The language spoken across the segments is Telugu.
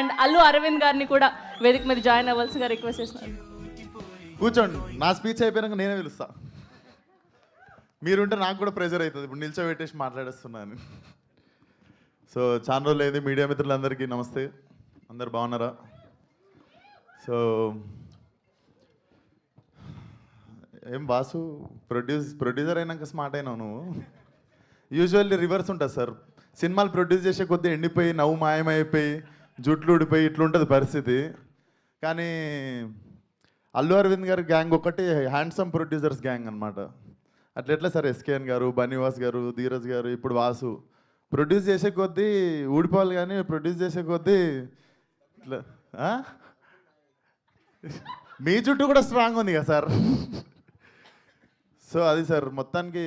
అండ్ అల్లు అరవింద్ గారిని కూడా వేదిక మీద జాయిన్ అవ్వాల్సిగా రిక్వెస్ట్ చేస్తున్నాను. కూర్చోండి, నా స్పీచ్ అయిపోయాక నేనే పిలుస్తా. మీరుంటే నాకు కూడా ప్రెజర్ అవుతుంది, ఇప్పుడు నిల్చోబెట్టేసి మాట్లాడేస్తున్నాను. సో చాలా రోజులు అయింది. మీడియా మిత్రులందరికీ నమస్తే. అందరు బాగున్నారా? సో ఏం బాసు, ప్రొడ్యూసర్ అయినాక స్మార్ట్ అయినావు నువ్వు. యూజువల్లీ రివర్స్ ఉంటుంది సార్. సినిమాలు ప్రొడ్యూస్ చేసే కొద్దీ ఎండిపోయి నవ్వు మాయమైపోయి జుట్లు ఊడిపోయి ఇట్లుంటుంది పరిస్థితి. కానీ అల్లు అరవింద్ గారి గ్యాంగ్ ఒకటి హ్యాండ్సమ్ ప్రొడ్యూసర్స్ గ్యాంగ్ అనమాట. అట్లా ఎట్లా సార్ ఎస్కేఎన్ గారు, బన్నీవాస్ గారు, ధీరజ్ గారు, ఇప్పుడు వాసు ప్రొడ్యూస్ చేసే కొద్దీ ఊడిపోవాలి, కానీ ప్రొడ్యూస్ చేసే కొద్దీ ఇట్లా మీ చుట్టూ కూడా స్ట్రాంగ్ ఉంది కదా సార్. సో అది సార్ మొత్తానికి.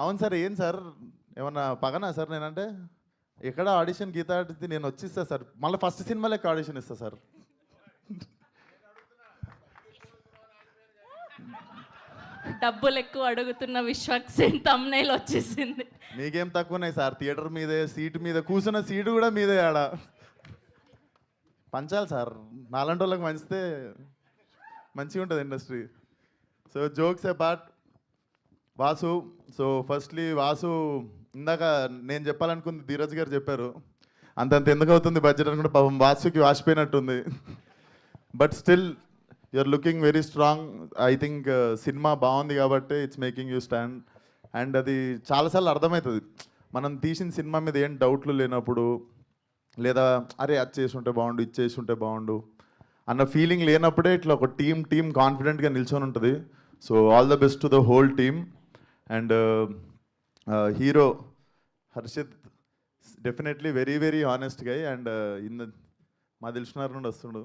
అవును సార్, ఏం సార్ ఏమన్నా పగనా సార్? నేనంటే ఎక్కడ ఆడిషన్ గీత ఆడితే నేను వచ్చిస్తా సార్, మళ్ళీ ఫస్ట్ సినిమా లెక్క ఆడిషన్ ఇస్తా సార్. డబ్బులు ఎక్కువ అడుగుతున్న విశ్వక్సేన్ తమ్నైల్ వచ్చేసింది. మీకేం తక్కువన్నాయి సార్, థియేటర్ మీదే, సీటు మీద కూర్చున్న సీటు కూడా మీదే. ఆడ పంచాలి సార్, నాలాంటి వాళ్ళకి మంచితే మంచిగా ఉంటుంది industry. So jokes apart, Vasu. So firstly Vasu, ఇందాక నేను చెప్పాలనుకుంది ధీరజ్ గారు చెప్పారు. అంతంత ఎందుకు అవుతుంది బడ్జెట్ అనుకుంటే పాపం వాసుకి వాసిపోయినట్టుంది. But still you're looking very strong. I think cinema బాగుంది కాబట్టి it's making you stand. And అది చాలాసార్లు అర్థమవుతుంది, మనం తీసిన సినిమా మీద ఏం డౌట్లు లేనప్పుడు, లేదా అరే అది చేసి ఉంటే బాగుండు, ఇది చేసి ఉంటే బాగుండు అన్న ఫీలింగ్ లేనప్పుడే ఇట్లా ఒక టీమ్ కాన్ఫిడెంట్గా నిల్చొని ఉంటుంది. So all the best to the whole team. And hero Harshit definitely very very honest guy. And మా దిల్షునార్ నుండి వస్తుండు.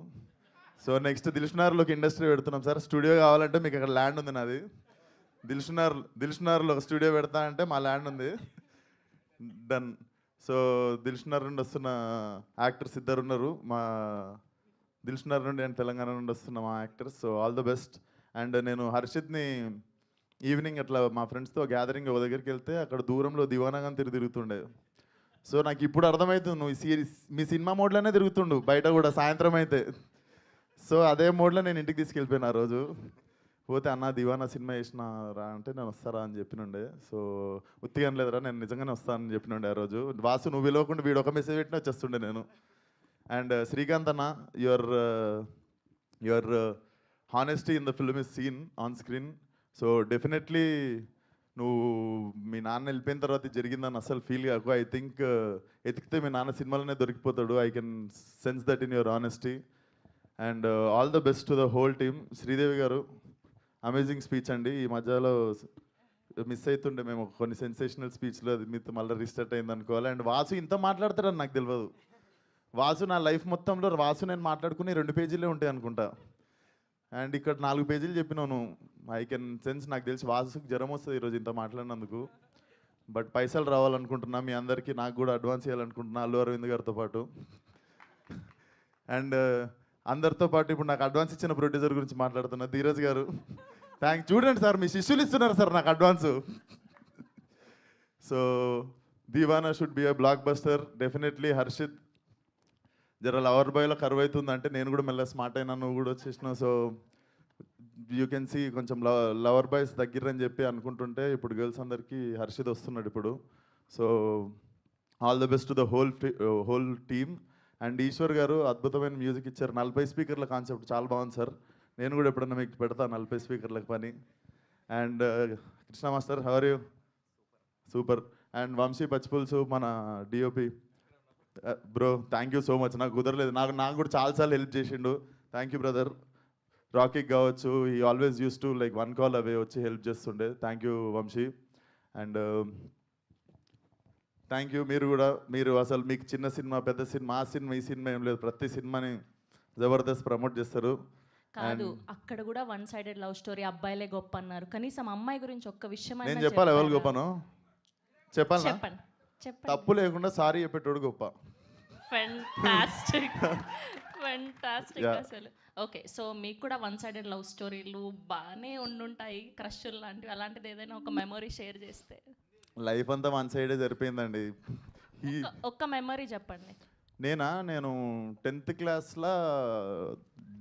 సో నెక్స్ట్ దిల్షునార్లోకి ఇండస్ట్రీ పెడుతున్నాం సార్. స్టూడియో కావాలంటే మీకు అక్కడ ల్యాండ్ ఉంది నాది. దిల్షునార్లో ఒక స్టూడియో పెడతా అంటే మా ల్యాండ్ ఉంది, డన్. సో దిల్షునార్ నుండి వస్తున్న యాక్టర్స్ ఇద్దరు ఉన్నారు. మా దిల్షునార్ నుండి అండ్ తెలంగాణ నుండి వస్తున్న మా actors. So all the best. And నేను హర్షిత్ని ఈవినింగ్ అట్లా మా ఫ్రెండ్స్తో గ్యాదరింగ్ ఒక దగ్గరికి వెళ్తే అక్కడ దూరంలో దివానాగా తిరుగుతుండే. సో నాకు ఇప్పుడు అర్థమవుతుంది, నువ్వు మీ సినిమా మోడ్లోనే తిరుగుతుండు బయట కూడా సాయంత్రం అయితే. సో అదే మోడ్లో నేను ఇంటికి తీసుకెళ్ళిపోయాను ఆ రోజు. పోతే అన్న దివానా సినిమా వేసిన రా అంటే నేను వస్తారా అని చెప్పినుండే. సో ఉత్తిగా లేదురా, నేను నిజంగానే వస్తానని చెప్పినుండే ఆ రోజు. వాసు నువ్వు పిలవకుండా వీడు ఒక మెసేజ్ పెట్టినా వచ్చేస్తుండే నేను. అండ్ శ్రీకాంత్ అన్న, your honesty in the film is seen on screen. So definitely నువ్వు మీ నాన్న వెళ్ళిపోయిన తర్వాత ఇది జరిగిందని అసలు ఫీల్ కాకు. ఐ థింక్ ఎతికితే మీ నాన్న సినిమాలోనే దొరికిపోతాడు. I can sense that in your honesty. And all the best to the whole team. Sridevi గారు అమేజింగ్ స్పీచ్ అండి. ఈ మధ్యలో మిస్ అవుతుండే మేము కొన్ని సెన్సేషనల్ స్పీచ్లో, అది మీతో మళ్ళీ రీస్టార్ట్ అయింది అనుకోవాలి. అండ్ వాసు ఇంత మాట్లాడతారని నాకు తెలియదు. వాసు నా లైఫ్ మొత్తంలో వాసు నేను మాట్లాడుకుని 2 పేజీలే ఉంటాయి అనుకుంటా. అండ్ ఇక్కడ 4 పేజీలు చెప్పినాను. ఐ కెన్ సెన్స్, నాకు తెలిసి వాసుకి జ్వరం వస్తుంది ఈరోజు ఇంత మాట్లాడినందుకు. బట్ పైసలు రావాలనుకుంటున్నా మీ అందరికీ, నాకు కూడా అడ్వాన్స్ ఇవ్వాలనుకుంటున్నా అల్లు అరవింద్ గారితో పాటు. అండ్ అందరితో పాటు ఇప్పుడు నాకు అడ్వాన్స్ ఇచ్చిన ప్రొడ్యూసర్ గురించి మాట్లాడుతున్నా, ధీరజ్ గారు. చూడండి సార్, మీ శిష్యులు ఇస్తున్నారు సార్ నాకు advance. So Deewana should be a blockbuster definitely. Harshit జర లవర్ బాయ్లో కరువు అవుతుంది అంటే నేను కూడా మెల్ల స్మార్ట్ అయినా, నువ్వు కూడా వచ్చేసినావు. సో యూ కెన్ సీ కొంచెం లవర్ బాయ్స్ దగ్గరని చెప్పి అనుకుంటుంటే ఇప్పుడు గర్ల్స్ అందరికీ హర్షిత్ వస్తున్నాడు ఇప్పుడు. So all the best to the whole team. And Eshwar garu అద్భుతమైన మ్యూజిక్ ఇచ్చారు. 40 స్పీకర్ల కాన్సెప్ట్ చాలా బాగుంది సార్. నేను కూడా ఎప్పుడన్నా మీకు పెడతాను 40 స్పీకర్లకు పని. And Krishna master, how are you? Super. And Vamsi Pachipulusu మన DOP bro, thank you so much. నాకు కుదరలేదు, నాకు కూడా చాలాసార్లు హెల్ప్ చేసిండు. Thank you brother. రాకీకి కావచ్చు, ఈ always use to like 1 call away వచ్చి హెల్ప్ చేస్తుండే. Thank you Vamsi. And thank you మీరు అసలు మీకు చిన్న సినిమా పెద్ద సినిమా ఆ సినిమా ఈ సినిమా ఏం లేదు, ప్రతి సినిమాని జబర్దస్త్ ప్రమోట్ చేస్తారు. కాదు, అక్కడ కూడా 1 సైడెడ్ లవ్ స్టోరీ, అబ్బాయిలే గొప్ప అన్నారు. కనీసం అమ్మాయి గురించి ఒక్క విషయం నేను చెప్పాలి, ఎవరు గొప్పనో చెప్పాలి. చెప్పండి. తప్పు లేకుండా సారీ చెప్పేటోడు గొప్ప. ఫెంటాస్టిక్ అసలు. ఓకే, సో మీకు కూడా 1 సైడెడ్ లవ్ స్టోరీలు బాగానే ఉండుంటాయి, క్రష్లు లాంటివి. అలాంటిది ఏదైనా ఒక మెమొరీ షేర్ చేస్తే. లైఫ్ అంతా 1 సైడే సరిపోయిందండి. ఒక్క మెమరీ చెప్పండి. నేను 10th క్లాస్లో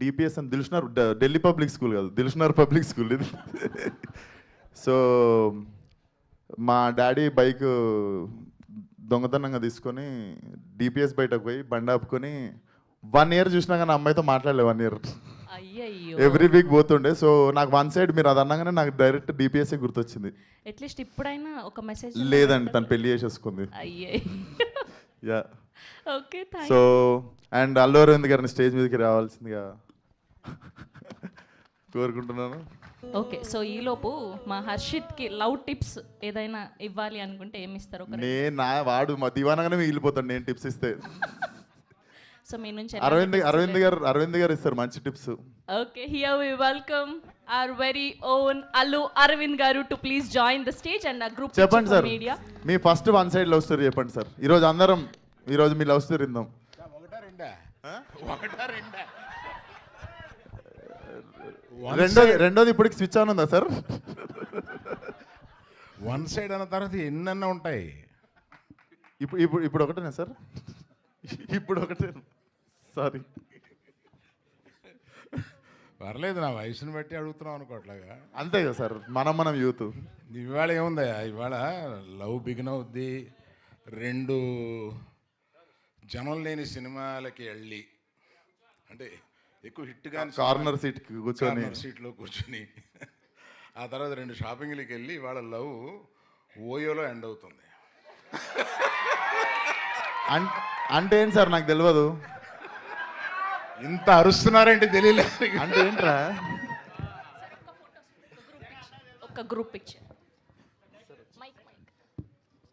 డిపిఎస్ అని దిల్షునర్ ఢిల్లీ పబ్లిక్ స్కూల్ కాదు దిల్షునర్ పబ్లిక్ స్కూల్ ఇది. సో మా డాడీ బైక్ దొంగతనంగా తీసుకొని డిపిఎస్ బయటకు పోయి బండి ఆపుకొని 1 year చూసినా కానీ అమ్మాయితో మాట్లాడలే 1 year. అయ్యయ్యో. ఎవ్రీ వీక్ పోతుండే. సో నాకు వన్ సైడ్ మీరు అది అన్నగానే నాకు డైరెక్ట్ డిపిఎస్ఏ గుర్తొచ్చింది. అట్లీస్ట్ ఇప్పుడైనా ఒక మెసేజ్. లేదండి, తను పెళ్లి చేసేసుకుంది. అయ్యే. Yeah. Okay, so and Allu Aravind గారిని స్టేజ్ మీదకి రావాల్సిందిగా కోరుకుంటున్నాను. ఓకే, సో ఈలోపు మా హర్షిత్కి లవ్ టిప్స్ ఏదైనా ఇవ్వాలి అనుకుంటే ఏమి ఇస్తారు? వాడు మా దివానగానే మిగిలిపోతాడు నేను టిప్స్ ఇస్తే. సో మీ నుంచి అరవింద్ గారు ఇస్తారు మంచి tips. Okay, here we welcome our very own Allu Aravind గారు to please join the stage and group. చెప్పండి సార్, మీ first one side love story చెప్పండి సార్. ఈరోజు మీ లవ్ స్టోరీ విందాం. రెండోది ఇప్పటికి స్విచ్ ఆన్ ఉందా సార్? వన్ సైడ్ అన్న తర్వాత ఎన్నన్నా ఉంటాయి. ఇప్పుడు ఒకటేనా సార్? ఇప్పుడు ఒకటే, సారీ. పర్లేదు, నా వయసుని బట్టి అడుగుతున్నాం అనుకోవట్లాగా. అంతే కదా సార్, మనం యూత్. ఇవాళ ఏముందా, ఇవాళ లవ్ బిగిన్ అవుద్ది. 2 జనం లేని సినిమాలకి వెళ్ళి, అంటే ఎక్కువ హిట్ కానీ కార్నర్ సీట్లో కూర్చొని ఆ తర్వాత 2 షాపింగ్లకి వెళ్ళి ఇవాళ లవ్ ఓయోలో ఎండ్ అవుతుంది. అంటే ఏంటి సార్, నాకు తెలియదు. ఇంత అరుస్తున్నారంటే తెలియలేదు. అంటే ఏంట్రా? ఒక గ్రూప్ పిక్చర్.